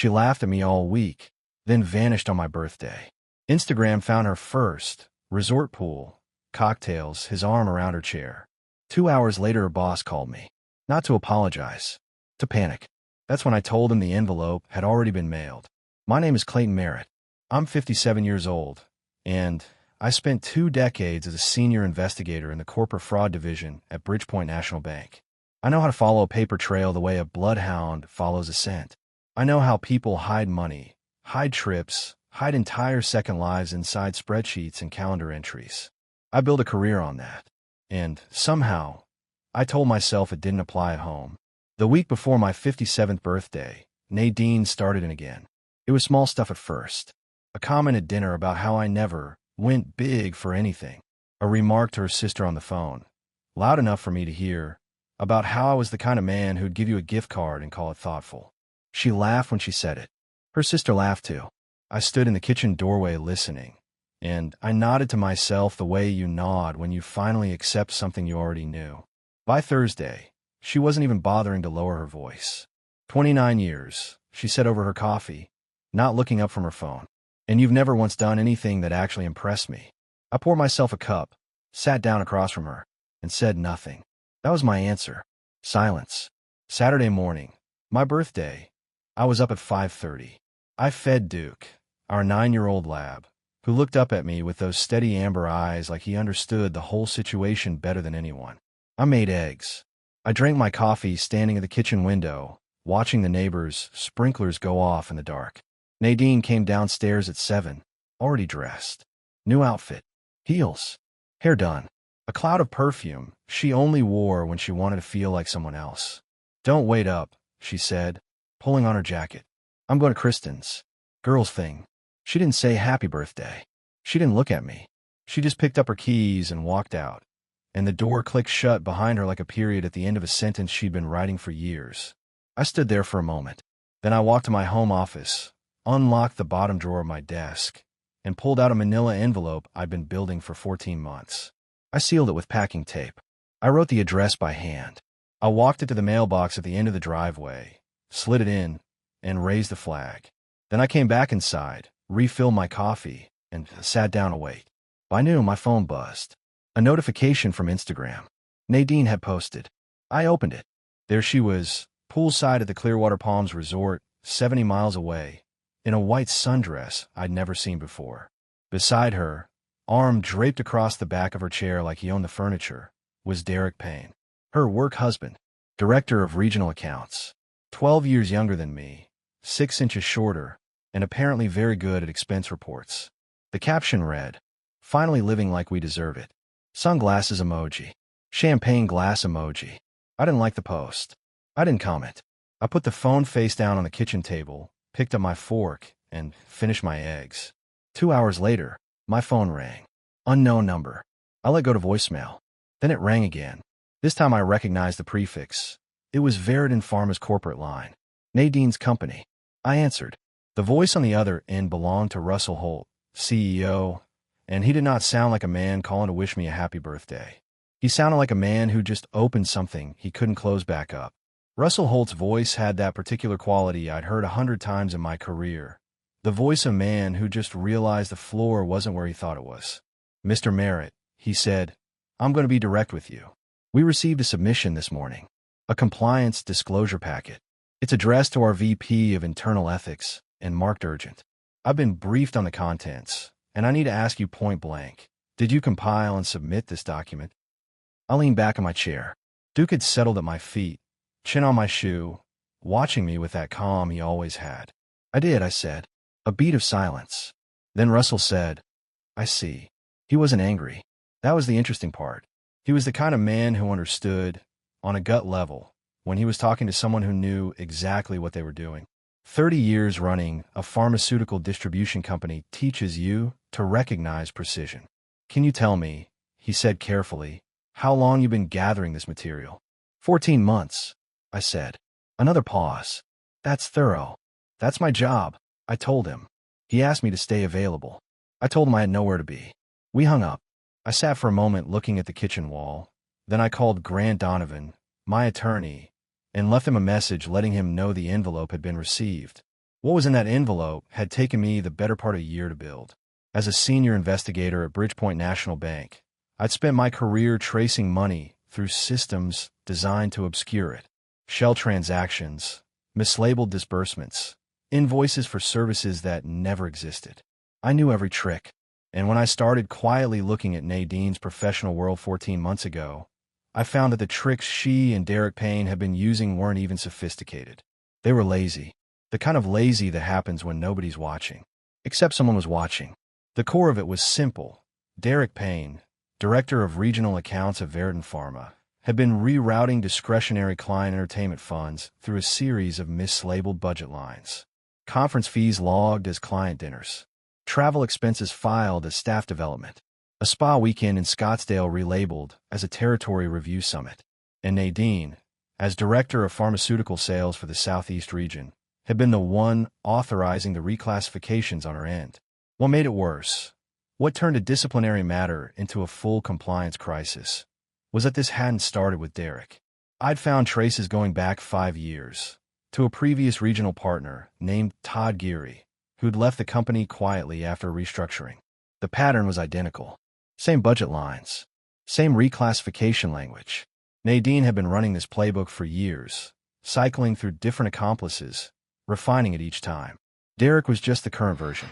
She laughed at me all week, then vanished on my birthday. Instagram found her first. Resort pool, cocktails, his arm around her chair. 2 hours later, her boss called me. Not to apologize, to panic. That's when I told him the envelope had already been mailed. My name is Clayton Merritt. I'm 57 years old, and I spent 2 decades as a senior investigator in the corporate fraud division at Bridgepoint National Bank. I know how to follow a paper trail the way a bloodhound follows a scent. I know how people hide money, hide trips, hide entire second lives inside spreadsheets and calendar entries. I built a career on that. And somehow, I told myself it didn't apply at home. The week before my 57th birthday, Nadine started in again. It was small stuff at first. A comment at dinner about how I never went big for anything. A remark to her sister on the phone, loud enough for me to hear, about how I was the kind of man who'd give you a gift card and call it thoughtful. She laughed when she said it. Her sister laughed too. I stood in the kitchen doorway listening, and I nodded to myself the way you nod when you finally accept something you already knew. By Thursday, she wasn't even bothering to lower her voice. 29 years, she said over her coffee, not looking up from her phone. And you've never once done anything that actually impressed me. I poured myself a cup, sat down across from her, and said nothing. That was my answer. Silence. Saturday morning, my birthday, I was up at 5:30. I fed Duke, our 9-year-old lab, who looked up at me with those steady amber eyes like he understood the whole situation better than anyone. I made eggs. I drank my coffee standing at the kitchen window, watching the neighbors' sprinklers go off in the dark. Nadine came downstairs at 7, already dressed. New outfit, heels, hair done, a cloud of perfume she only wore when she wanted to feel like someone else. Don't wait up, she said, pulling on her jacket. I'm going to Kristen's. Girls thing. She didn't say happy birthday. She didn't look at me. She just picked up her keys and walked out, and the door clicked shut behind her like a period at the end of a sentence she'd been writing for years. I stood there for a moment. Then I walked to my home office, unlocked the bottom drawer of my desk, and pulled out a manila envelope I'd been building for 14 months. I sealed it with packing tape. I wrote the address by hand. I walked it to the mailbox at the end of the driveway, slid it in, and raised the flag. Then I came back inside, refilled my coffee, and sat down to wait. By noon, my phone buzzed. A notification from Instagram. Nadine had posted. I opened it. There she was, poolside at the Clearwater Palms Resort, 70 miles away, in a white sundress I'd never seen before. Beside her, arm draped across the back of her chair like he owned the furniture, was Derek Payne, her work husband, director of regional accounts, 12 years younger than me, 6 inches shorter, and apparently very good at expense reports. The caption read, "Finally living like we deserve it." Sunglasses emoji. Champagne glass emoji. I didn't like the post. I didn't comment. I put the phone face down on the kitchen table, picked up my fork, and finished my eggs. 2 hours later, my phone rang. Unknown number. I let go to voicemail. Then it rang again. This time I recognized the prefix. It was Veridan Pharma's corporate line. Nadine's company. I answered. The voice on the other end belonged to Russell Holt, CEO, and he did not sound like a man calling to wish me a happy birthday. He sounded like a man who just opened something he couldn't close back up. Russell Holt's voice had that particular quality I'd heard 100 times in my career. The voice of a man who just realized the floor wasn't where he thought it was. "Mr. Merritt," he said, "I'm going to be direct with you. We received a submission this morning. A compliance disclosure packet. It's addressed to our VP of Internal Ethics and marked urgent. I've been briefed on the contents, and I need to ask you point blank. Did you compile and submit this document?" I leaned back in my chair. Duke had settled at my feet, chin on my shoe, watching me with that calm he always had. "I did," I said. A beat of silence. Then Russell said, "I see." He wasn't angry. That was the interesting part. He was the kind of man who understood, on a gut level, when he was talking to someone who knew exactly what they were doing. 30 years running a pharmaceutical distribution company teaches you to recognize precision. "Can you tell me," he said carefully, "how long you've been gathering this material?" 14 months, I said. Another pause. "That's thorough." "That's my job," I told him. He asked me to stay available. I told him I had nowhere to be. We hung up. I sat for a moment looking at the kitchen wall. Then I called Grant Donovan, my attorney, and left him a message letting him know the envelope had been received. What was in that envelope had taken me the better part of a year to build. As a senior investigator at Bridgepoint National Bank, I'd spent my career tracing money through systems designed to obscure it. Shell transactions, mislabeled disbursements, invoices for services that never existed. I knew every trick. And when I started quietly looking at Nadine's professional world 14 months ago, I found that the tricks she and Derek Payne had been using weren't even sophisticated. They were lazy. The kind of lazy that happens when nobody's watching. Except someone was watching. The core of it was simple. Derek Payne, director of regional accounts at Veritin Pharma, had been rerouting discretionary client entertainment funds through a series of mislabeled budget lines. Conference fees logged as client dinners. Travel expenses filed as staff development. A spa weekend in Scottsdale relabeled as a territory review summit. And Nadine, as director of pharmaceutical sales for the Southeast region, had been the one authorizing the reclassifications on her end. What made it worse, what turned a disciplinary matter into a full compliance crisis, was that this hadn't started with Derek. I'd found traces going back 5 years to a previous regional partner named Todd Geary, who'd left the company quietly after restructuring. The pattern was identical. Same budget lines. Same reclassification language. Nadine had been running this playbook for years, cycling through different accomplices, refining it each time. Derek was just the current version.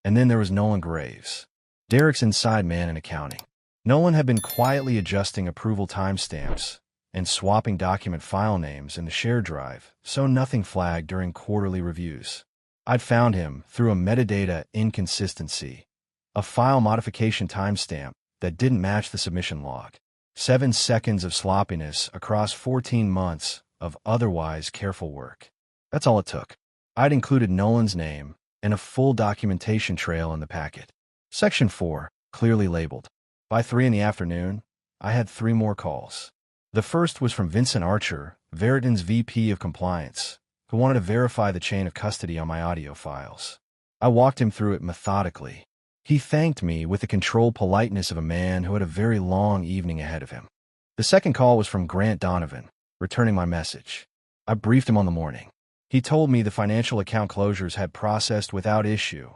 And then there was Nolan Graves, Derek's inside man in accounting. Nolan had been quietly adjusting approval timestamps and swapping document file names in the shared drive, so nothing flagged during quarterly reviews. I'd found him through a metadata inconsistency, a file modification timestamp that didn't match the submission log. 7 seconds of sloppiness across 14 months of otherwise careful work. That's all it took. I'd included Nolan's name and a full documentation trail in the packet. Section 4, clearly labeled. By 3 in the afternoon, I had 3 more calls. The first was from Vincent Archer, Veritin's VP of Compliance, who wanted to verify the chain of custody on my audio files. I walked him through it methodically. He thanked me with the controlled politeness of a man who had a very long evening ahead of him. The second call was from Grant Donovan, returning my message. I briefed him on the morning. He told me the financial account closures had processed without issue.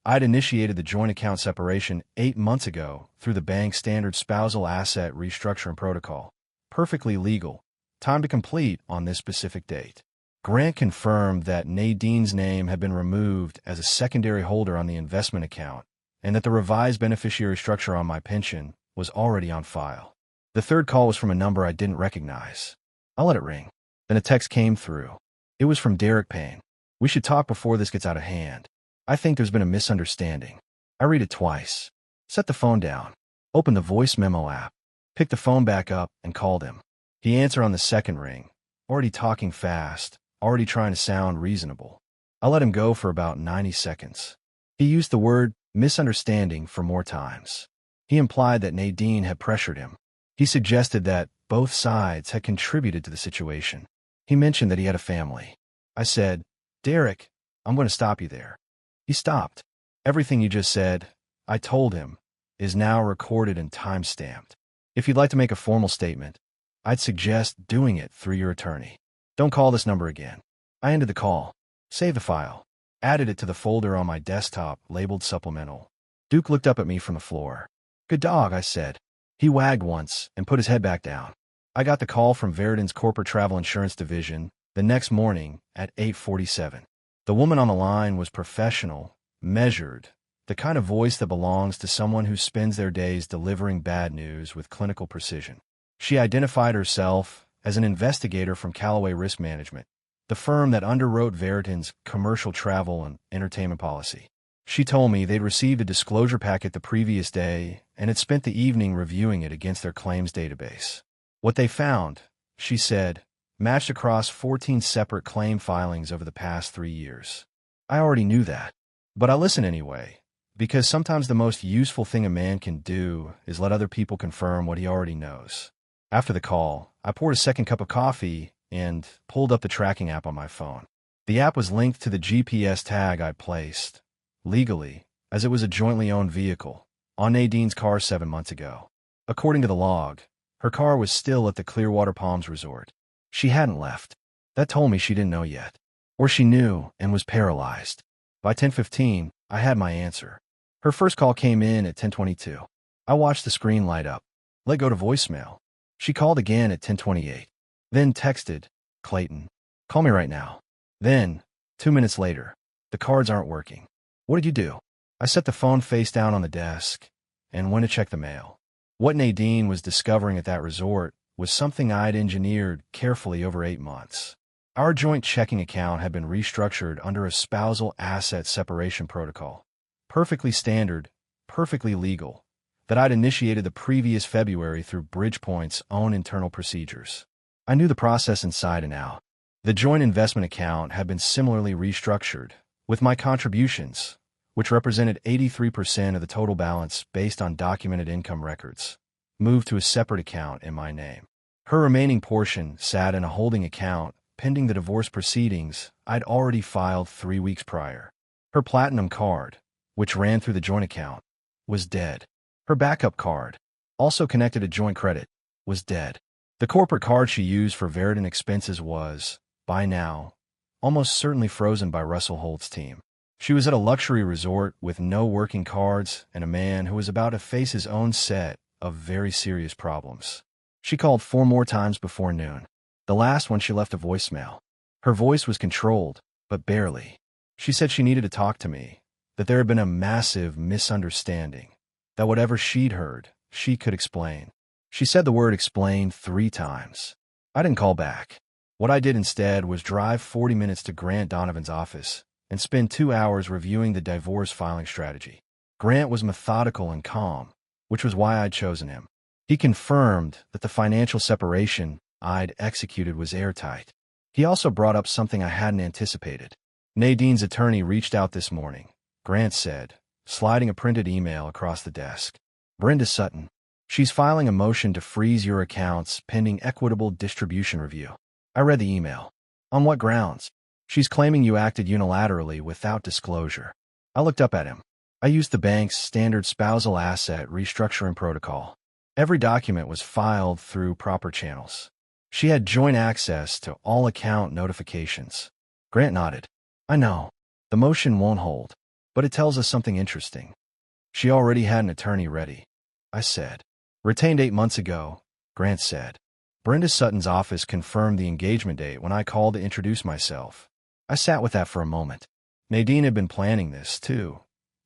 I'd initiated the joint account separation 8 months ago through the bank's standard spousal asset restructuring protocol. Perfectly legal. Time to complete on this specific date. Grant confirmed that Nadine's name had been removed as a secondary holder on the investment account and that the revised beneficiary structure on my pension was already on file. The third call was from a number I didn't recognize. I let it ring. Then a text came through. It was from Derek Payne. We should talk before this gets out of hand. I think there's been a misunderstanding. I read it twice. Set the phone down. Opened the voice memo app. Picked the phone back up and called him. He answered on the second ring, already talking fast, already trying to sound reasonable. I let him go for about 90 seconds. He used the word misunderstanding for more times. He implied that Nadine had pressured him. He suggested that both sides had contributed to the situation. He mentioned that he had a family. I said, Derek, I'm going to stop you there. He stopped. Everything you just said, I told him, is now recorded and time-stamped. If you'd like to make a formal statement, I'd suggest doing it through your attorney. Don't call this number again. I ended the call. Saved the file. Added it to the folder on my desktop labeled supplemental. Duke looked up at me from the floor. Good dog, I said. He wagged once and put his head back down. I got the call from Veritin's corporate travel insurance division the next morning at 8:47. The woman on the line was professional, measured, the kind of voice that belongs to someone who spends their days delivering bad news with clinical precision. She identified herself as an investigator from Callaway Risk Management, the firm that underwrote Veritin's commercial travel and entertainment policy. She told me they'd received a disclosure packet the previous day and had spent the evening reviewing it against their claims database. What they found, she said, matched across 14 separate claim filings over the past 3 years. I already knew that, but I listened anyway, because sometimes the most useful thing a man can do is let other people confirm what he already knows. After the call, I poured a second cup of coffee and pulled up the tracking app on my phone. The app was linked to the GPS tag I placed, legally, as it was a jointly owned vehicle, on Nadine's car 7 months ago. According to the log, her car was still at the Clearwater Palms Resort. She hadn't left. That told me she didn't know yet. Or she knew and was paralyzed. By 10:15, I had my answer. Her first call came in at 10:22. I watched the screen light up. Let go to voicemail. She called again at 10:28. Then texted, Clayton, call me right now. Then, 2 minutes later, the cards aren't working. What did you do? I set the phone face down on the desk and went to check the mail. What Nadine was discovering at that resort was something I'd engineered carefully over 8 months. Our joint checking account had been restructured under a spousal asset separation protocol. Perfectly standard, perfectly legal, that I'd initiated the previous February through Bridgepoint's own internal procedures. I knew the process inside and out. The joint investment account had been similarly restructured, with my contributions, which represented 83% of the total balance based on documented income records, moved to a separate account in my name. Her remaining portion sat in a holding account pending the divorce proceedings I'd already filed 3 weeks prior. Her platinum card, which ran through the joint account, was dead. Her backup card, also connected to joint credit, was dead. The corporate card she used for Veritan expenses was, by now, almost certainly frozen by Russell Holt's team. She was at a luxury resort with no working cards and a man who was about to face his own set of very serious problems. She called 4 more times before noon. The last one she left a voicemail. Her voice was controlled, but barely. She said she needed to talk to me, that there had been a massive misunderstanding, that whatever she'd heard, she could explain. She said the word explain 3 times. I didn't call back. What I did instead was drive 40 minutes to Grant Donovan's office and spend 2 hours reviewing the divorce filing strategy. Grant was methodical and calm, which was why I'd chosen him. He confirmed that the financial separation I'd executed was airtight. He also brought up something I hadn't anticipated. Nadine's attorney reached out this morning, Grant said, sliding a printed email across the desk. Brenda Sutton. She's filing a motion to freeze your accounts pending equitable distribution review. I read the email. On what grounds? She's claiming you acted unilaterally without disclosure. I looked up at him. I used the bank's standard spousal asset restructuring protocol. Every document was filed through proper channels. She had joint access to all account notifications. Grant nodded. I know. The motion won't hold, but it tells us something interesting. She already had an attorney ready. I said. Retained 8 months ago, Grant said. Brenda Sutton's office confirmed the engagement date when I called to introduce myself. I sat with that for a moment. Nadine had been planning this, too,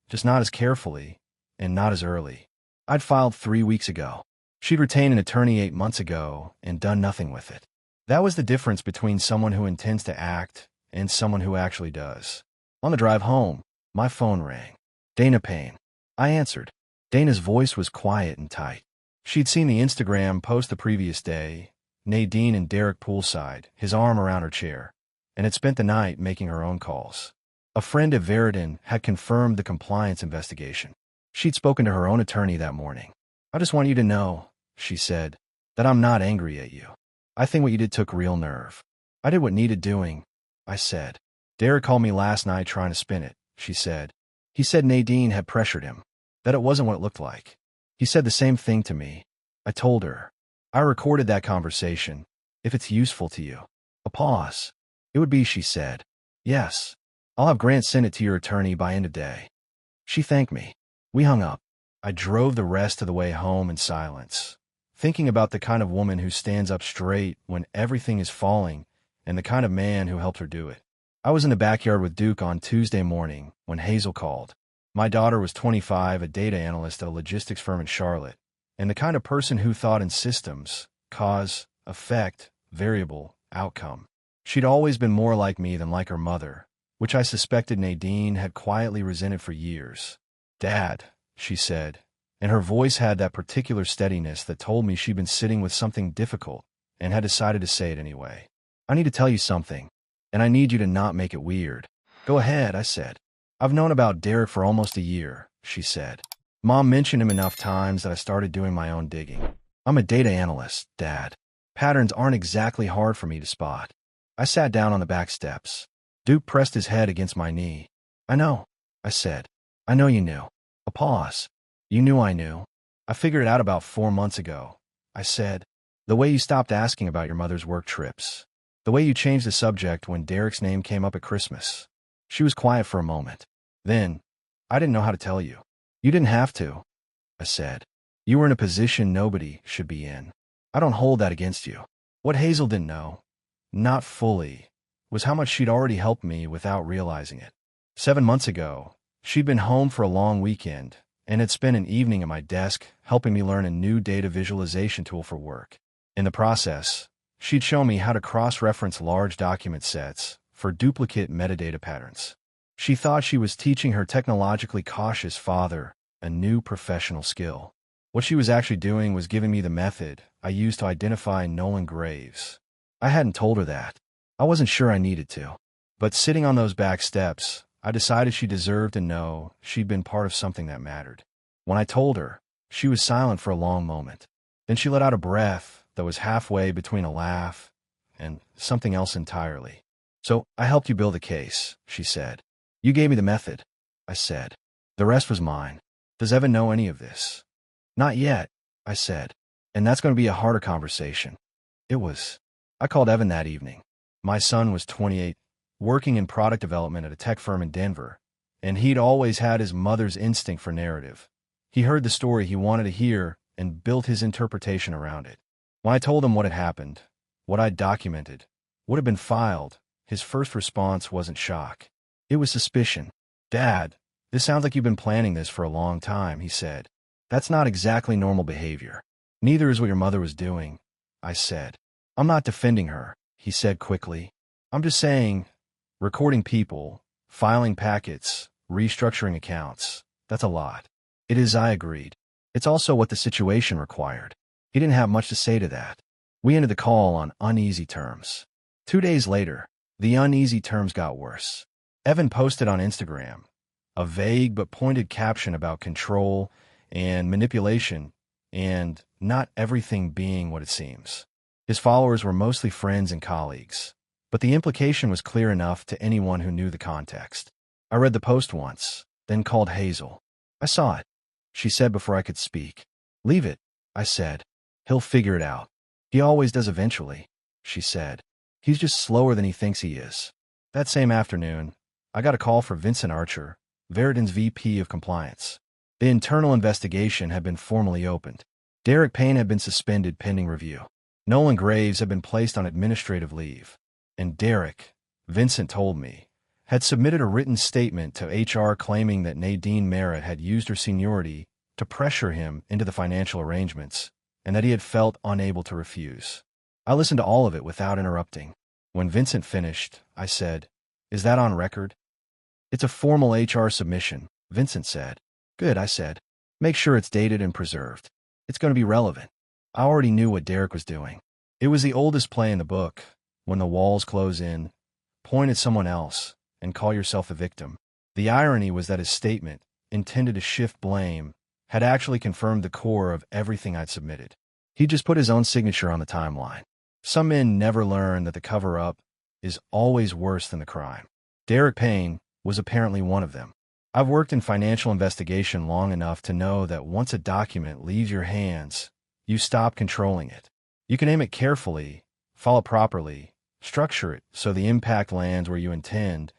just not as carefully and not as early. I'd filed 3 weeks ago. She'd retained an attorney 8 months ago and done nothing with it. That was the difference between someone who intends to act and someone who actually does. On the drive home, my phone rang. Dana Payne. I answered. Dana's voice was quiet and tight. She'd seen the Instagram post the previous day, Nadine and Derek poolside, his arm around her chair, and had spent the night making her own calls. A friend at Veritan had confirmed the compliance investigation. She'd spoken to her own attorney that morning. I just want you to know, she said, that I'm not angry at you. I think what you did took real nerve. I did what needed doing, I said. Derek called me last night trying to spin it, she said. He said Nadine had pressured him, that it wasn't what it looked like. He said the same thing to me. I told her. I recorded that conversation, if it's useful to you. A pause. It would be, she said. Yes. I'll have Grant send it to your attorney by end of day. She thanked me. We hung up. I drove the rest of the way home in silence, thinking about the kind of woman who stands up straight when everything is falling and the kind of man who helped her do it. I was in the backyard with Duke on Tuesday morning when Hazel called. My daughter was 25, a data analyst at a logistics firm in Charlotte, and the kind of person who thought in systems, cause, effect, variable, outcome. She'd always been more like me than like her mother, which I suspected Nadine had quietly resented for years. Dad, she said, and her voice had that particular steadiness that told me she'd been sitting with something difficult and had decided to say it anyway. I need to tell you something, and I need you to not make it weird. Go ahead, I said. I've known about Derek for almost a year, she said. Mom mentioned him enough times that I started doing my own digging. I'm a data analyst, Dad. Patterns aren't exactly hard for me to spot. I sat down on the back steps. Duke pressed his head against my knee. I know, I said. I know you knew. A pause. You knew I knew. I figured it out about 4 months ago, I said. The way you stopped asking about your mother's work trips. The way you changed the subject when Derek's name came up at Christmas. She was quiet for a moment. Then, I didn't know how to tell you. You didn't have to, I said. You were in a position nobody should be in. I don't hold that against you. What Hazel didn't know, not fully, was how much she'd already helped me without realizing it. 7 months ago, she'd been home for a long weekend and had spent an evening at my desk helping me learn a new data visualization tool for work. In the process, she'd shown me how to cross-reference large document sets for duplicate metadata patterns. She thought she was teaching her technologically cautious father a new professional skill. What she was actually doing was giving me the method I used to identify Nolan Graves. I hadn't told her that. I wasn't sure I needed to. But sitting on those back steps, I decided she deserved to know she'd been part of something that mattered. When I told her, she was silent for a long moment. Then she let out a breath that was halfway between a laugh and something else entirely. So, I helped you build a case, she said. You gave me the method, I said. The rest was mine. Does Evan know any of this? Not yet, I said. And that's going to be a harder conversation. It was. I called Evan that evening. My son was 28, working in product development at a tech firm in Denver, and he'd always had his mother's instinct for narrative. He heard the story he wanted to hear and built his interpretation around it. When I told him what had happened, what I'd documented, what had been filed, his first response wasn't shock. It was suspicion. Dad, this sounds like you've been planning this for a long time, he said. That's not exactly normal behavior. Neither is what your mother was doing, I said. I'm not defending her, he said quickly. I'm just saying, recording people, filing packets, restructuring accounts, that's a lot. It is, I agreed. It's also what the situation required. He didn't have much to say to that. We ended the call on uneasy terms. 2 days later, the uneasy terms got worse. Evan posted on Instagram a vague but pointed caption about control and manipulation and not everything being what it seems. His followers were mostly friends and colleagues, but the implication was clear enough to anyone who knew the context. I read the post once, then called Hazel. I saw it, she said before I could speak. Leave it, I said. He'll figure it out. He always does eventually, she said. He's just slower than he thinks he is. That same afternoon, I got a call for Vincent Archer, Veridan's VP of Compliance. The internal investigation had been formally opened. Derek Payne had been suspended pending review. Nolan Graves had been placed on administrative leave. And Derek, Vincent told me, had submitted a written statement to HR claiming that Nadine Merritt had used her seniority to pressure him into the financial arrangements, and that he had felt unable to refuse. I listened to all of it without interrupting. When Vincent finished, I said, Is that on record? It's a formal HR submission, Vincent said. Good, I said. Make sure it's dated and preserved. It's going to be relevant. I already knew what Derek was doing. It was the oldest play in the book. When the walls close in, point at someone else, and call yourself the victim. The irony was that his statement, intended to shift blame, had actually confirmed the core of everything I'd submitted. He just put his own signature on the timeline. Some men never learn that the cover-up is always worse than the crime. Derek Payne was apparently one of them. I've worked in financial investigation long enough to know that once a document leaves your hands, you stop controlling it. You can aim it carefully, follow properly, structure it so the impact lands where you intend,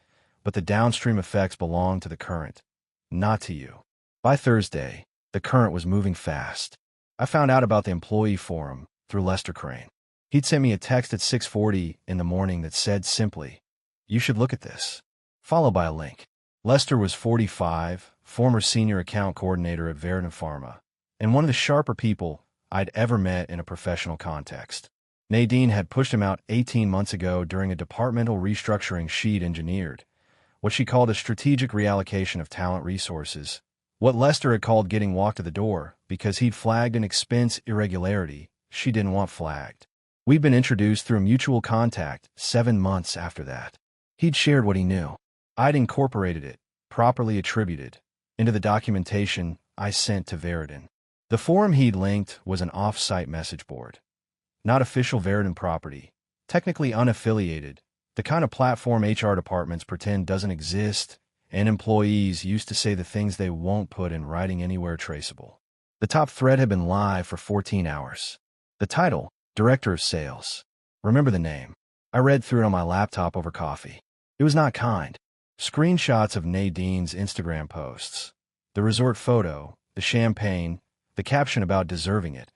but the downstream effects belong to the current, not to you. By Thursday, the current was moving fast. I found out about the employee forum through Lester Crane. He'd sent me a text at 6:40 in the morning that said simply, "You should look at this," followed by a link. Lester was 45, former senior account coordinator at Veridan Pharma, and one of the sharper people I'd ever met in a professional context. Nadine had pushed him out 18 months ago during a departmental restructuring she'd engineered, what she called a strategic reallocation of talent resources, what Lester had called getting walked to the door because he'd flagged an expense irregularity she didn't want flagged. We'd been introduced through a mutual contact 7 months after that. He'd shared what he knew. I'd incorporated it, properly attributed, into the documentation I sent to Veridan. The forum he'd linked was an off-site message board. Not official Veridan property, technically unaffiliated, the kind of platform HR departments pretend doesn't exist, and employees used to say the things they won't put in writing anywhere traceable. The top thread had been live for 14 hours. The title, Director of Sales. Remember the name. I read through it on my laptop over coffee. It was not kind. Screenshots of Nadine's Instagram posts. The resort photo, the champagne, the caption about deserving it,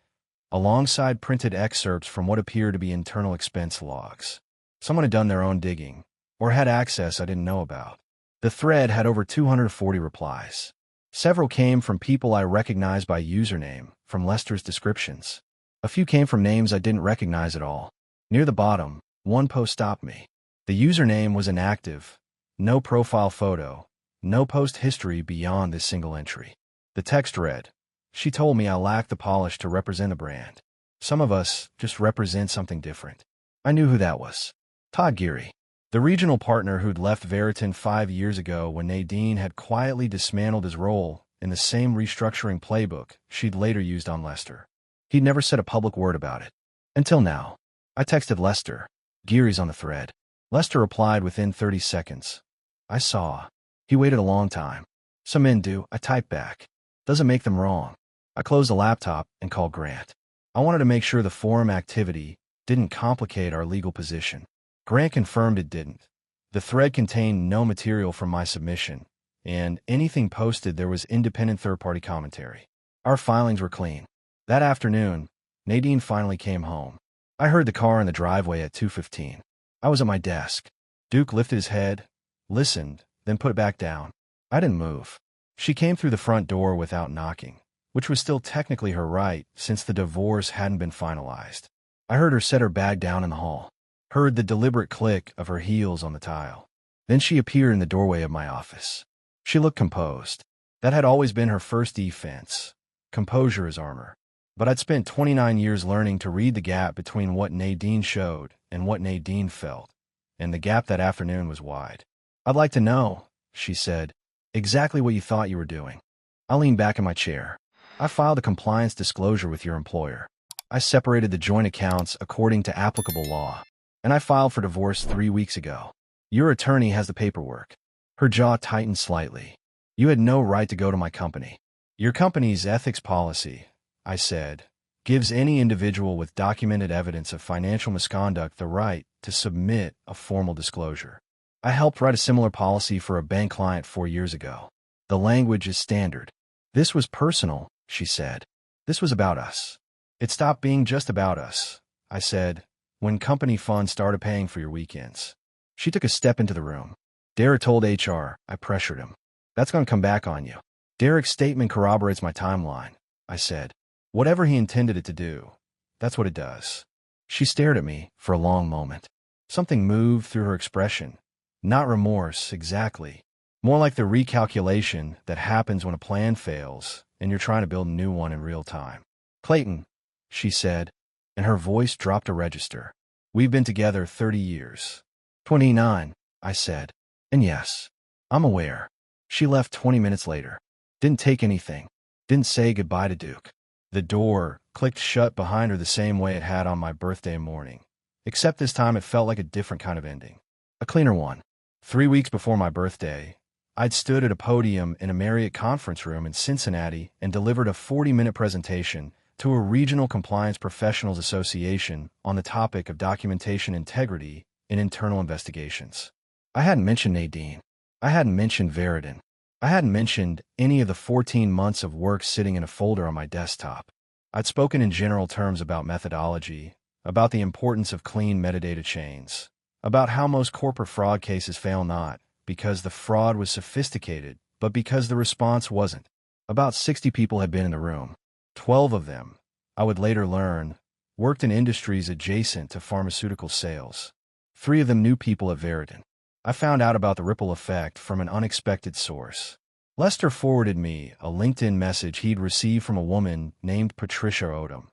alongside printed excerpts from what appeared to be internal expense logs. Someone had done their own digging, or had access I didn't know about. The thread had over 240 replies. Several came from people I recognized by username, from Lester's descriptions. A few came from names I didn't recognize at all. Near the bottom, one post stopped me. The username was inactive. No profile photo. No post history beyond this single entry. The text read, "She told me I lack the polish to represent a brand. Some of us just represent something different." I knew who that was. Todd Geary, the regional partner who'd left Veriton 5 years ago when Nadine had quietly dismantled his role in the same restructuring playbook she'd later used on Lester. He'd never said a public word about it. Until now. I texted Lester. "Geary's on the thread." Lester replied within 30 seconds. "I saw." He waited a long time. "Some men do," I typed back. "Doesn't make them wrong." I closed the laptop and called Grant. I wanted to make sure the forum activity didn't complicate our legal position. Grant confirmed it didn't. The thread contained no material from my submission, and anything posted there was independent third-party commentary. Our filings were clean. That afternoon, Nadine finally came home. I heard the car in the driveway at 2:15. I was at my desk. Duke lifted his head, listened, then put it back down. I didn't move. She came through the front door without knocking, which was still technically her right since the divorce hadn't been finalized. I heard her set her bag down in the hall, heard the deliberate click of her heels on the tile. Then she appeared in the doorway of my office. She looked composed. That had always been her first defense. Composure is armor. But I'd spent 29 years learning to read the gap between what Nadine showed and what Nadine felt, and the gap that afternoon was wide. "I'd like to know," she said, "exactly what you thought you were doing." I leaned back in my chair. "I filed a compliance disclosure with your employer. I separated the joint accounts according to applicable law, and I filed for divorce 3 weeks ago. Your attorney has the paperwork." Her jaw tightened slightly. "You had no right to go to my company. Your company's ethics policy," I said, "gives any individual with documented evidence of financial misconduct the right to submit a formal disclosure. I helped write a similar policy for a bank client 4 years ago. The language is standard." "This was personal," she said. "This was about us." "It stopped being just about us," I said, "when company funds started paying for your weekends." She took a step into the room. "Derek told HR," I pressured him. "That's going to come back on you." "Derek's statement corroborates my timeline," I said. "Whatever he intended it to do, that's what it does." She stared at me for a long moment. Something moved through her expression. Not remorse, exactly. More like the recalculation that happens when a plan fails and you're trying to build a new one in real time. "Clayton," she said, and her voice dropped a register. "We've been together 30 years. 29, I said. "And yes, I'm aware." She left 20 minutes later. Didn't take anything. Didn't say goodbye to Duke. The door clicked shut behind her the same way it had on my birthday morning, except this time it felt like a different kind of ending. A cleaner one. 3 weeks before my birthday, I'd stood at a podium in a Marriott conference room in Cincinnati and delivered a 40-minute presentation to a regional compliance professionals association on the topic of documentation integrity in internal investigations. I hadn't mentioned Nadine. I hadn't mentioned Veriton. I hadn't mentioned any of the 14 months of work sitting in a folder on my desktop. I'd spoken in general terms about methodology, about the importance of clean metadata chains, about how most corporate fraud cases fail not because the fraud was sophisticated, but because the response wasn't. About 60 people had been in the room. 12 of them, I would later learn, worked in industries adjacent to pharmaceutical sales. 3 of them knew people at Veriton. I found out about the ripple effect from an unexpected source. Lester forwarded me a LinkedIn message he'd received from a woman named Patricia Odom,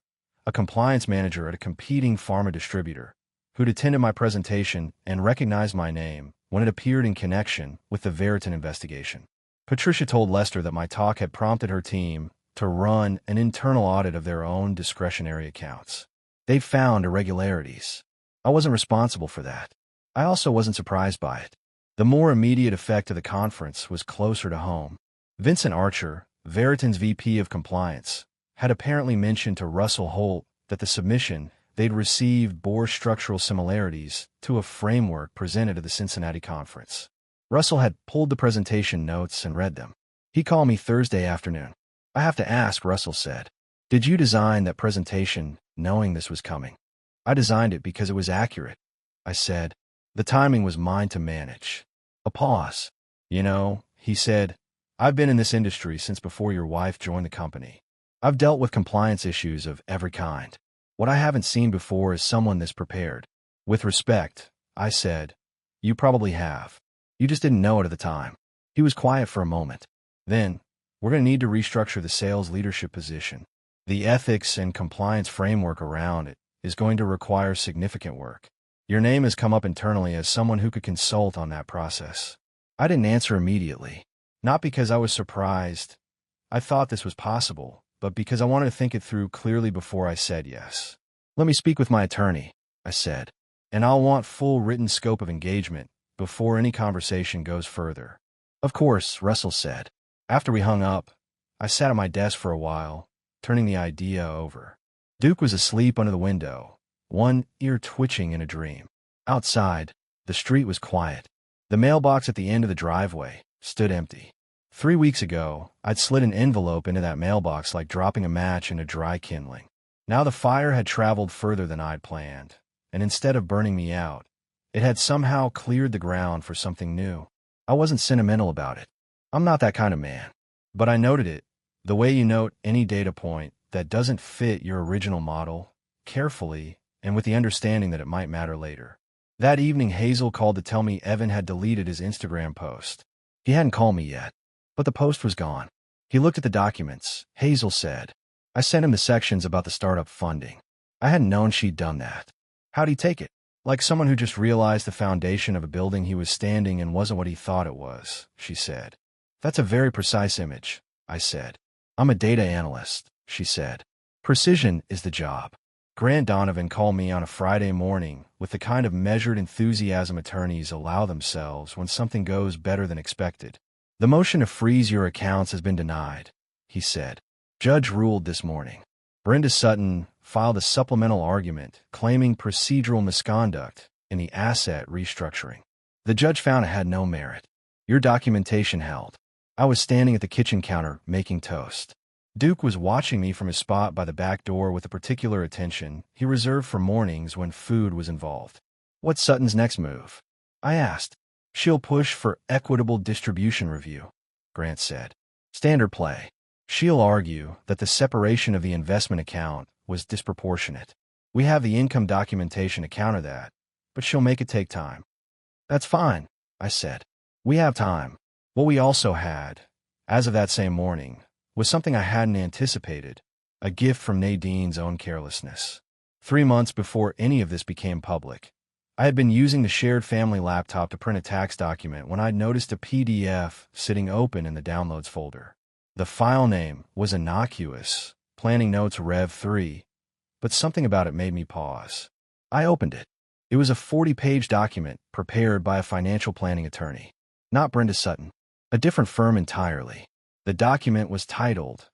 a compliance manager at a competing pharma distributor, who'd attended my presentation and recognized my name when it appeared in connection with the Veriton investigation. Patricia told Lester that my talk had prompted her team to run an internal audit of their own discretionary accounts. They'd found irregularities. I wasn't responsible for that. I also wasn't surprised by it. The more immediate effect of the conference was closer to home. Vincent Archer, Veriton's VP of Compliance, had apparently mentioned to Russell Holt that the submission they'd received bore structural similarities to a framework presented at the Cincinnati conference. Russell had pulled the presentation notes and read them. He called me Thursday afternoon. "I have to ask," Russell said. "Did you design that presentation knowing this was coming?" "I designed it because it was accurate," I said. "The timing was mine to manage." A pause. "You know," he said, "I've been in this industry since before your wife joined the company. I've dealt with compliance issues of every kind. What I haven't seen before is someone this prepared." "With respect," I said, "you probably have. You just didn't know it at the time." He was quiet for a moment. Then, "We're going to need to restructure the sales leadership position. The ethics and compliance framework around it is going to require significant work. Your name has come up internally as someone who could consult on that process." I didn't answer immediately, not because I was surprised. I thought this was possible, but because I wanted to think it through clearly before I said yes. "Let me speak with my attorney," I said, "and I'll want full written scope of engagement before any conversation goes further." "Of course," Russell said. After we hung up, I sat at my desk for a while, turning the idea over. Duke was asleep under the window, one ear twitching in a dream. Outside, the street was quiet. The mailbox at the end of the driveway stood empty. 3 weeks ago, I'd slid an envelope into that mailbox like dropping a match into dry kindling. Now the fire had traveled further than I'd planned, and instead of burning me out, it had somehow cleared the ground for something new. I wasn't sentimental about it. I'm not that kind of man. But I noted it, the way you note any data point that doesn't fit your original model, carefully, and with the understanding that it might matter later. That evening, Hazel called to tell me Evan had deleted his Instagram post. He hadn't called me yet, but the post was gone. He looked at the documents, Hazel said. I sent him the sections about the startup funding. I hadn't known she'd done that. How'd he take it? Like someone who just realized the foundation of a building he was standing in wasn't what he thought it was, she said. That's a very precise image, I said. I'm a data analyst, she said. Precision is the job. Grant Donovan called me on a Friday morning with the kind of measured enthusiasm attorneys allow themselves when something goes better than expected. The motion to freeze your accounts has been denied, he said. Judge ruled this morning. Brenda Sutton filed a supplemental argument claiming procedural misconduct in the asset restructuring. The judge found it had no merit. Your documentation held. I was standing at the kitchen counter making toast. Duke was watching me from his spot by the back door with a particular attention he reserved for mornings when food was involved. What's Sutton's next move? I asked. She'll push for equitable distribution review, Grant said. Standard play. She'll argue that the separation of the investment account was disproportionate. We have the income documentation to counter that, but she'll make it take time. That's fine, I said. We have time. What we also had, as of that same morning, was something I hadn't anticipated, a gift from Nadine's own carelessness. 3 months before any of this became public, I had been using the shared family laptop to print a tax document when I'd noticed a PDF sitting open in the Downloads folder. The file name was innocuous, Planning Notes Rev 3, but something about it made me pause. I opened it. It was a 40-page document prepared by a financial planning attorney. Not Brenda Sutton, a different firm entirely. The document was titled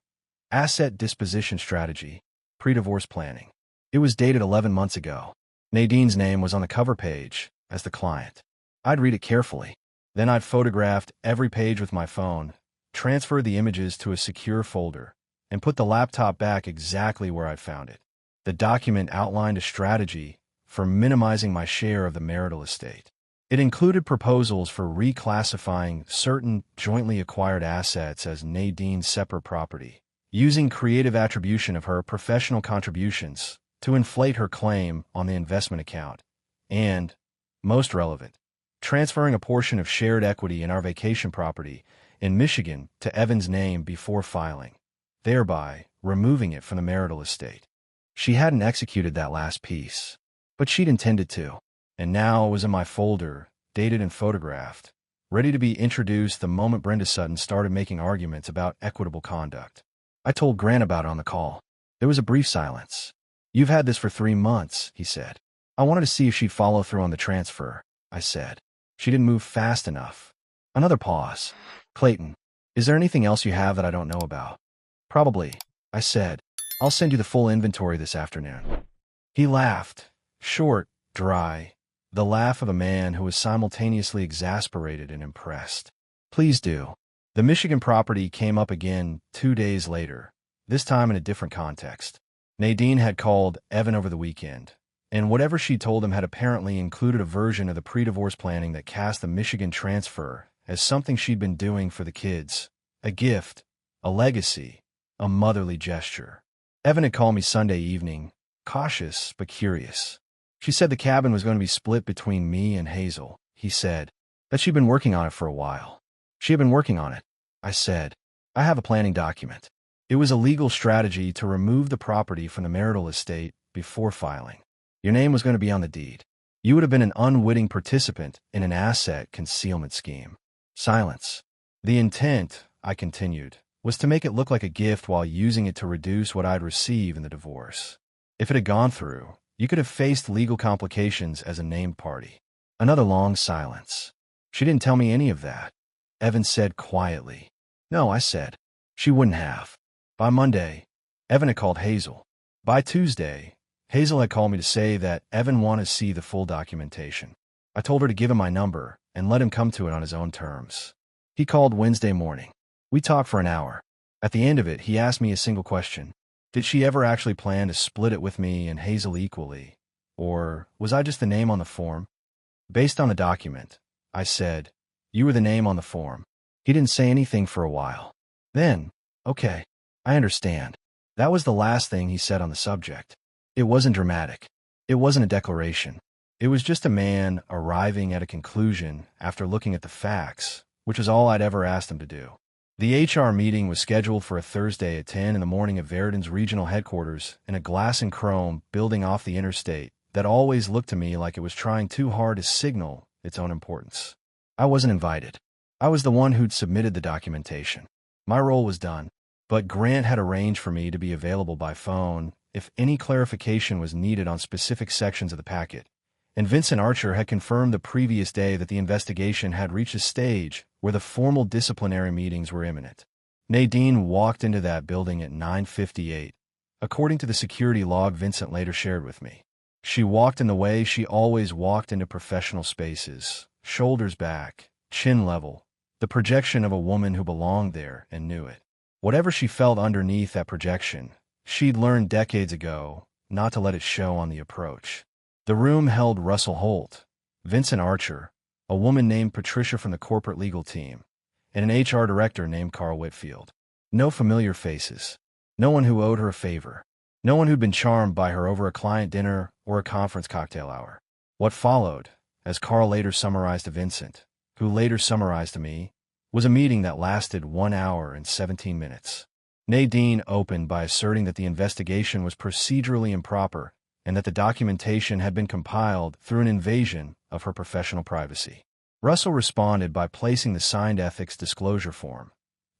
Asset Disposition Strategy, Pre-Divorce Planning. It was dated 11 months ago. Nadine's name was on the cover page as the client. I'd read it carefully. Then I'd photographed every page with my phone, transferred the images to a secure folder, and put the laptop back exactly where I'd found it. The document outlined a strategy for minimizing my share of the marital estate. It included proposals for reclassifying certain jointly acquired assets as Nadine's separate property, using creative attribution of her professional contributions to inflate her claim on the investment account, and, most relevant, transferring a portion of shared equity in our vacation property in Michigan to Evan's name before filing, thereby removing it from the marital estate. She hadn't executed that last piece, but she'd intended to. And now it was in my folder, dated and photographed, ready to be introduced the moment Brenda Sutton started making arguments about equitable conduct. I told Grant about it on the call. There was a brief silence. You've had this for 3 months, he said. I wanted to see if she'd follow through on the transfer, I said. She didn't move fast enough. Another pause. Clayton, is there anything else you have that I don't know about? Probably, I said. I'll send you the full inventory this afternoon. He laughed, short, dry, the laugh of a man who was simultaneously exasperated and impressed. Please do. The Michigan property came up again 2 days later, this time in a different context. Nadine had called Evan over the weekend, and whatever she told him had apparently included a version of the pre-divorce planning that cast the Michigan transfer as something she'd been doing for the kids, a gift, a legacy, a motherly gesture. Evan had called me Sunday evening, cautious but curious. She said the cabin was going to be split between me and Hazel. He said that she'd been working on it for a while. She had been working on it. I said, I have a planning document. It was a legal strategy to remove the property from the marital estate before filing. Your name was going to be on the deed. You would have been an unwitting participant in an asset concealment scheme. Silence. The intent, I continued, was to make it look like a gift while using it to reduce what I'd receive in the divorce. If it had gone through, you could have faced legal complications as a named party. Another long silence. She didn't tell me any of that. Evan said quietly. No, I said. She wouldn't have. By Monday, Evan had called Hazel. By Tuesday, Hazel had called me to say that Evan wanted to see the full documentation. I told her to give him my number and let him come to it on his own terms. He called Wednesday morning. We talked for an hour. At the end of it, he asked me a single question. Did she ever actually plan to split it with me and Hazel equally? Or was I just the name on the form? Based on the document, I said, you were the name on the form. He didn't say anything for a while. Then, okay, I understand. That was the last thing he said on the subject. It wasn't dramatic. It wasn't a declaration. It was just a man arriving at a conclusion after looking at the facts, which is all I'd ever asked him to do. The HR meeting was scheduled for a Thursday at 10 in the morning at Veridan's regional headquarters in a glass and chrome building off the interstate that always looked to me like it was trying too hard to signal its own importance. I wasn't invited. I was the one who'd submitted the documentation. My role was done, but Grant had arranged for me to be available by phone if any clarification was needed on specific sections of the packet, and Vincent Archer had confirmed the previous day that the investigation had reached a stage where the formal disciplinary meetings were imminent. Nadine walked into that building at 9:58, according to the security log Vincent later shared with me. She walked in the way she always walked into professional spaces, shoulders back, chin level, the projection of a woman who belonged there and knew it. Whatever she felt underneath that projection, she'd learned decades ago not to let it show on the approach. The room held Russell Holt, Vincent Archer, a woman named Patricia from the corporate legal team, and an HR director named Carl Whitfield. No familiar faces. No one who owed her a favor. No one who'd been charmed by her over a client dinner or a conference cocktail hour. What followed, as Carl later summarized to Vincent, who later summarized to me, was a meeting that lasted 1 hour and 17 minutes. Nadine opened by asserting that the investigation was procedurally improper and that the documentation had been compiled through an invasion of her professional privacy. Russell responded by placing the signed ethics disclosure form,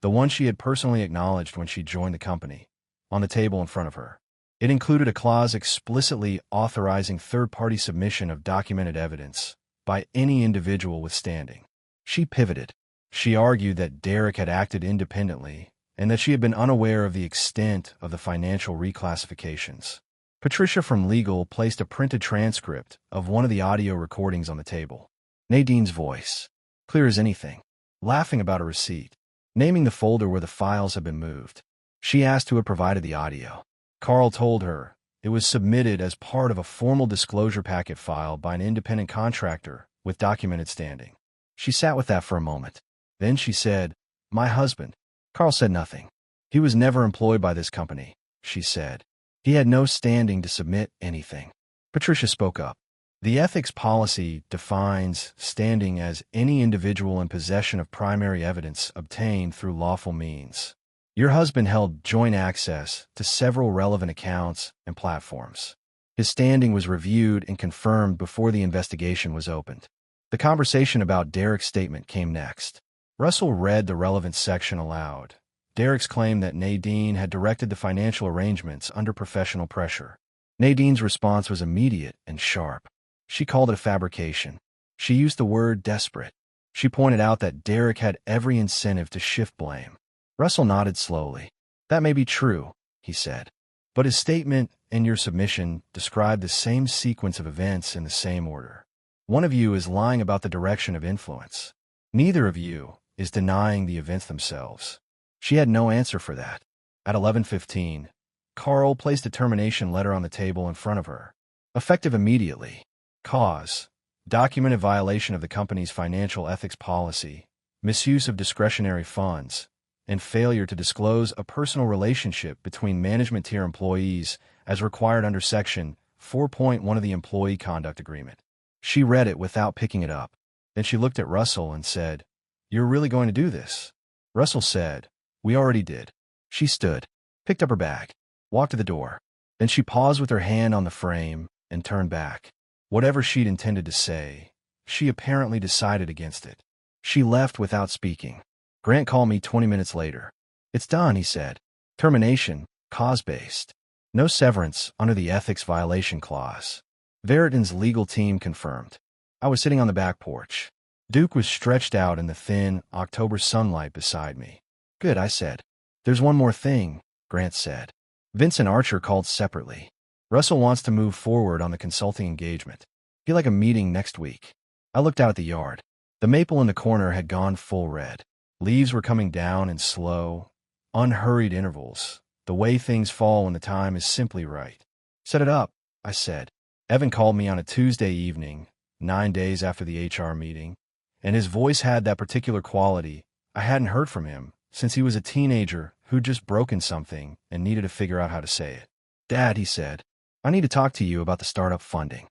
the one she had personally acknowledged when she joined the company, on the table in front of her. It included a clause explicitly authorizing third-party submission of documented evidence by any individual with standing. She pivoted. She argued that Derek had acted independently and that she had been unaware of the extent of the financial reclassifications. Patricia from legal placed a printed transcript of one of the audio recordings on the table. Nadine's voice, clear as anything, laughing about a receipt, naming the folder where the files had been moved. She asked who had provided the audio. Carl told her it was submitted as part of a formal disclosure packet filed by an independent contractor with documented standing. She sat with that for a moment. Then she said, "My husband." Carl said nothing. "He was never employed by this company," she said. "He had no standing to submit anything." Patricia spoke up. "The ethics policy defines standing as any individual in possession of primary evidence obtained through lawful means. Your husband held joint access to several relevant accounts and platforms. His standing was reviewed and confirmed before the investigation was opened." The conversation about Derek's statement came next. Russell read the relevant section aloud. Derek's claim that Nadine had directed the financial arrangements under professional pressure. Nadine's response was immediate and sharp. She called it a fabrication. She used the word desperate. She pointed out that Derek had every incentive to shift blame. Russell nodded slowly. "That may be true," he said. But his statement and your submission describe the same sequence of events in the same order. One of you is lying about the direction of influence. Neither of you is denying the events themselves. She had no answer for that. At 11:15, Carl placed a termination letter on the table in front of her. Effective immediately. Cause: documented violation of the company's financial ethics policy, misuse of discretionary funds, and failure to disclose a personal relationship between management-tier employees as required under Section 4.1 of the Employee Conduct Agreement. She read it without picking it up. Then she looked at Russell and said, "You're really going to do this?" Russell said, "We already did." She stood, picked up her bag, walked to the door. Then she paused with her hand on the frame and turned back. Whatever she'd intended to say, she apparently decided against it. She left without speaking. Grant called me 20 minutes later. "It's done," he said. "Termination, cause-based. No severance under the ethics violation clause." Veriton's legal team confirmed. I was sitting on the back porch. Duke was stretched out in the thin October sunlight beside me. "Good," I said. "There's one more thing," Grant said. Vincent Archer called separately. "Russell wants to move forward on the consulting engagement. He'd like a meeting next week." I looked out at the yard. The maple in the corner had gone full red. Leaves were coming down in slow, unhurried intervals, the way things fall when the time is simply right. "Set it up," I said. Evan called me on a Tuesday evening, 9 days after the HR meeting, and his voice had that particular quality. I hadn't heard from him since he was a teenager who'd just broken something and needed to figure out how to say it. "Dad," he said, "I need to talk to you about the startup funding."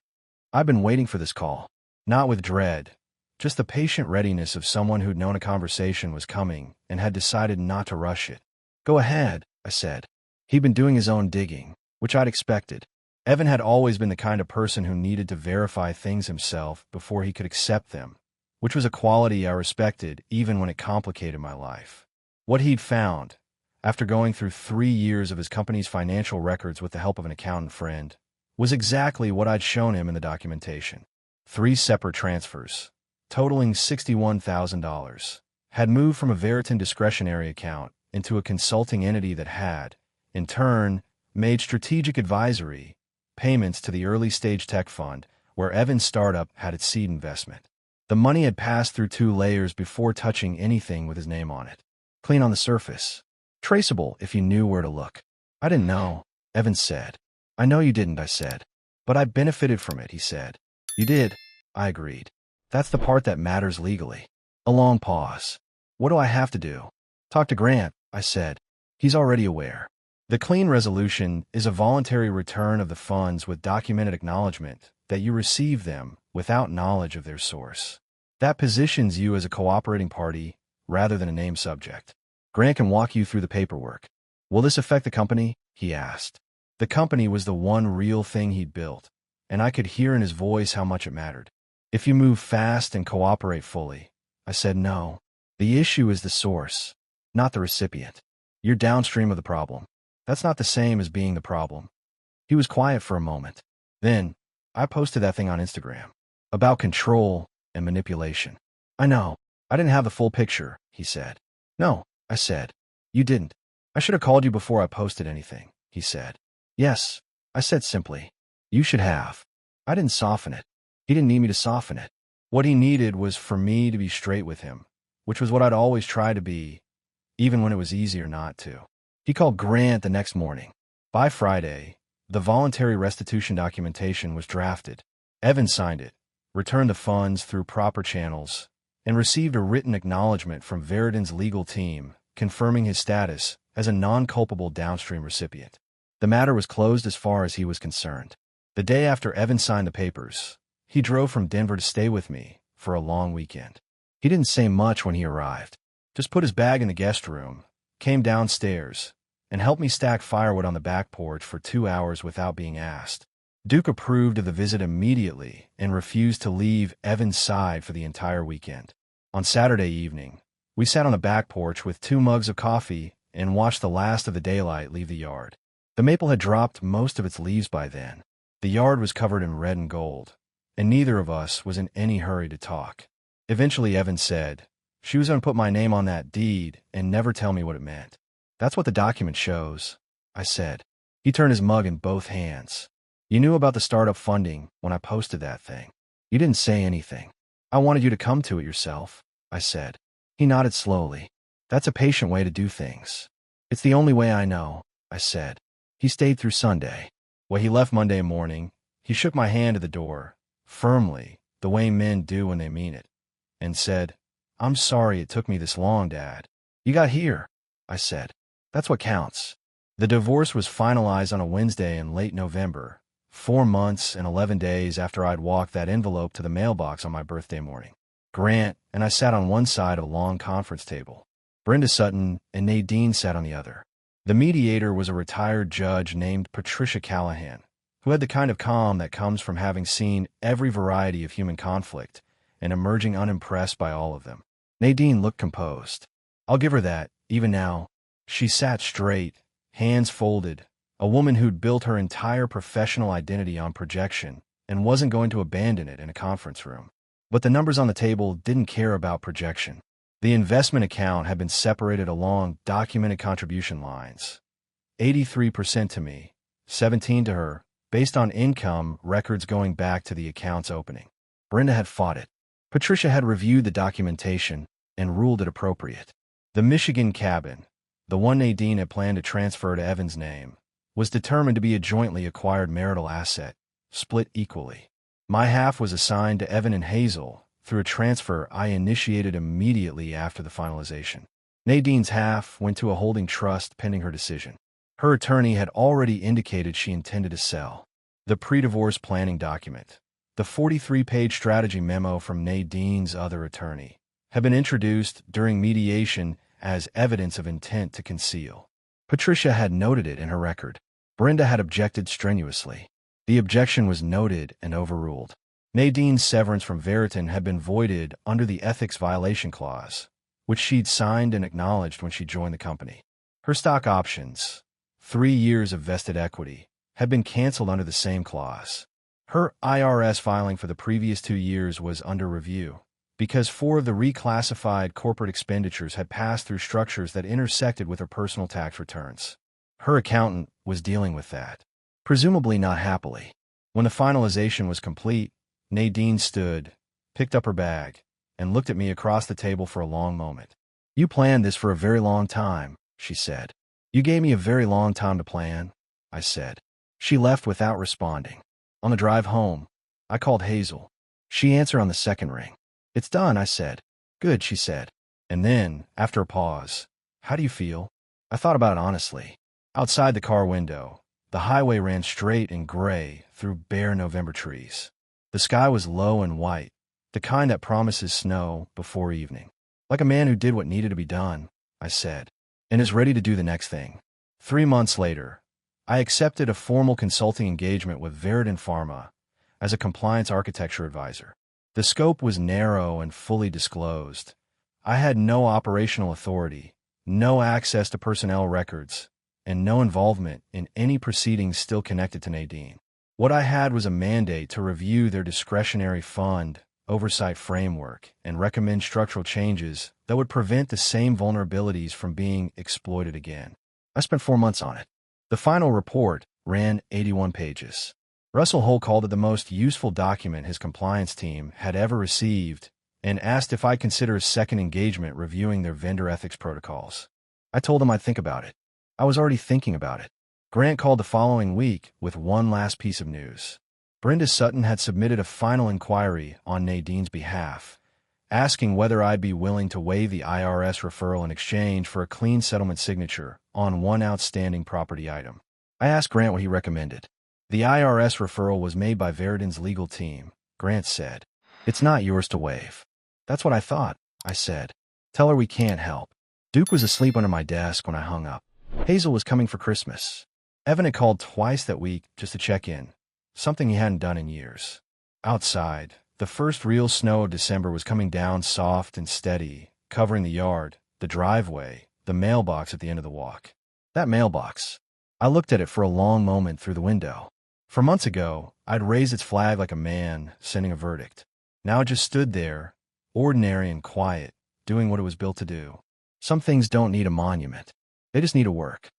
I've been waiting for this call, not with dread, just the patient readiness of someone who'd known a conversation was coming and had decided not to rush it. "Go ahead," I said. He'd been doing his own digging, which I'd expected. Evan had always been the kind of person who needed to verify things himself before he could accept them, which was a quality I respected even when it complicated my life. What he'd found, after going through 3 years of his company's financial records with the help of an accountant friend, was exactly what I'd shown him in the documentation. 3 separate transfers, totaling $61,000, had moved from a Veriton discretionary account into a consulting entity that had, in turn, made strategic advisory payments to the early-stage tech fund where Evan's startup had its seed investment. The money had passed through 2 layers before touching anything with his name on it. Clean on the surface. Traceable if you knew where to look. "I didn't know," Evan said. "I know you didn't," I said. "But I benefited from it," he said. "You did," I agreed. "That's the part that matters legally." A long pause. "What do I have to do?" "Talk to Grant," I said. "He's already aware. The clean resolution is a voluntary return of the funds with documented acknowledgement that you received them without knowledge of their source. That positions you as a cooperating party rather than a named subject. Grant can walk you through the paperwork." "Will this affect the company?" he asked. The company was the one real thing he'd built, and I could hear in his voice how much it mattered. "If you move fast and cooperate fully," I said. "No. The issue is the source, not the recipient. You're downstream of the problem. That's not the same as being the problem." He was quiet for a moment. Then, "I posted that thing on Instagram. About control and manipulation." "I know. I didn't have the full picture," he said. "No," I said. "You didn't. I should have called you before I posted anything," he said. "Yes," I said simply. "You should have." I didn't soften it. He didn't need me to soften it. What he needed was for me to be straight with him, which was what I'd always tried to be, even when it was easier not to. He called Grant the next morning. By Friday, the voluntary restitution documentation was drafted. Evan signed it, returned the funds through proper channels, and received a written acknowledgement from Veriton's legal team confirming his status as a non-culpable downstream recipient. The matter was closed as far as he was concerned. The day after Evan signed the papers, he drove from Denver to stay with me for a long weekend. He didn't say much when he arrived, just put his bag in the guest room, came downstairs, and helped me stack firewood on the back porch for 2 hours without being asked. Duke approved of the visit immediately and refused to leave Evan's side for the entire weekend. On Saturday evening, we sat on the back porch with 2 mugs of coffee and watched the last of the daylight leave the yard. The maple had dropped most of its leaves by then. The yard was covered in red and gold, and neither of us was in any hurry to talk. Eventually, Evan said, "She was going to put my name on that deed and never tell me what it meant." "That's what the document shows," I said. He turned his mug in both hands. You knew about the startup funding when I posted that thing. You didn't say anything. I wanted you to come to it yourself, I said. He nodded slowly. That's a patient way to do things. It's the only way I know, I said. He stayed through Sunday. When he left Monday morning, he shook my hand at the door, firmly, the way men do when they mean it, and said, I'm sorry it took me this long, Dad. You got here, I said. That's what counts. The divorce was finalized on a Wednesday in late November, 4 months and 11 days after I'd walked that envelope to the mailbox on my birthday morning. Grant and I sat on one side of a long conference table. Brenda Sutton and Nadine sat on the other. The mediator was a retired judge named Patricia Callahan, who had the kind of calm that comes from having seen every variety of human conflict and emerging unimpressed by all of them. Nadine looked composed. I'll give her that, even now. She sat straight, hands folded, a woman who'd built her entire professional identity on projection and wasn't going to abandon it in a conference room. But the numbers on the table didn't care about projection. The investment account had been separated along documented contribution lines. 83% to me, 17% to her, based on income records going back to the account's opening. Brenda had fought it. Patricia had reviewed the documentation and ruled it appropriate. The Michigan cabin, the one Nadine had planned to transfer to Evan's name, was determined to be a jointly acquired marital asset, split equally. My half was assigned to Evan and Hazel through a transfer I initiated immediately after the finalization. Nadine's half went to a holding trust pending her decision. Her attorney had already indicated she intended to sell. The pre-divorce planning document, the 43-page strategy memo from Nadine's other attorney, had been introduced during mediation as evidence of intent to conceal. Patricia had noted it in her record. Brenda had objected strenuously. The objection was noted and overruled. Nadine's severance from Veriton had been voided under the ethics violation clause, which she'd signed and acknowledged when she joined the company. Her stock options, 3 years of vested equity, had been canceled under the same clause. Her IRS filing for the previous 2 years was under review, because 4 of the reclassified corporate expenditures had passed through structures that intersected with her personal tax returns. Her accountant was dealing with that, presumably not happily. When the finalization was complete, Nadine stood, picked up her bag, and looked at me across the table for a long moment. You planned this for a very long time, she said. You gave me a very long time to plan, I said. She left without responding. On the drive home, I called Hazel. She answered on the second ring. It's done, I said. Good, she said. And then, after a pause, how do you feel? I thought about it honestly. Outside the car window, the highway ran straight and gray through bare November trees. The sky was low and white, the kind that promises snow before evening. Like a man who did what needed to be done, I said, and is ready to do the next thing. 3 months later, I accepted a formal consulting engagement with Veriton Pharma as a compliance architecture advisor. The scope was narrow and fully disclosed. I had no operational authority, no access to personnel records, and no involvement in any proceedings still connected to Nadine. What I had was a mandate to review their discretionary fund oversight framework and recommend structural changes that would prevent the same vulnerabilities from being exploited again. I spent 4 months on it. The final report ran 81 pages. Russell Hull called it the most useful document his compliance team had ever received and asked if I'd consider a second engagement reviewing their vendor ethics protocols. I told him I'd think about it. I was already thinking about it. Grant called the following week with one last piece of news. Brenda Sutton had submitted a final inquiry on Nadine's behalf, asking whether I'd be willing to waive the IRS referral in exchange for a clean settlement signature on one outstanding property item. I asked Grant what he recommended. The IRS referral was made by Veriton's legal team, Grant said. It's not yours to waive. That's what I thought, I said. Tell her we can't help. Duke was asleep under my desk when I hung up. Hazel was coming for Christmas. Evan had called twice that week just to check in, something he hadn't done in years. Outside, the first real snow of December was coming down soft and steady, covering the yard, the driveway, the mailbox at the end of the walk. That mailbox. I looked at it for a long moment through the window. For months ago, I'd raised its flag like a man sending a verdict. Now it just stood there, ordinary and quiet, doing what it was built to do. Some things don't need a monument. They just need to work.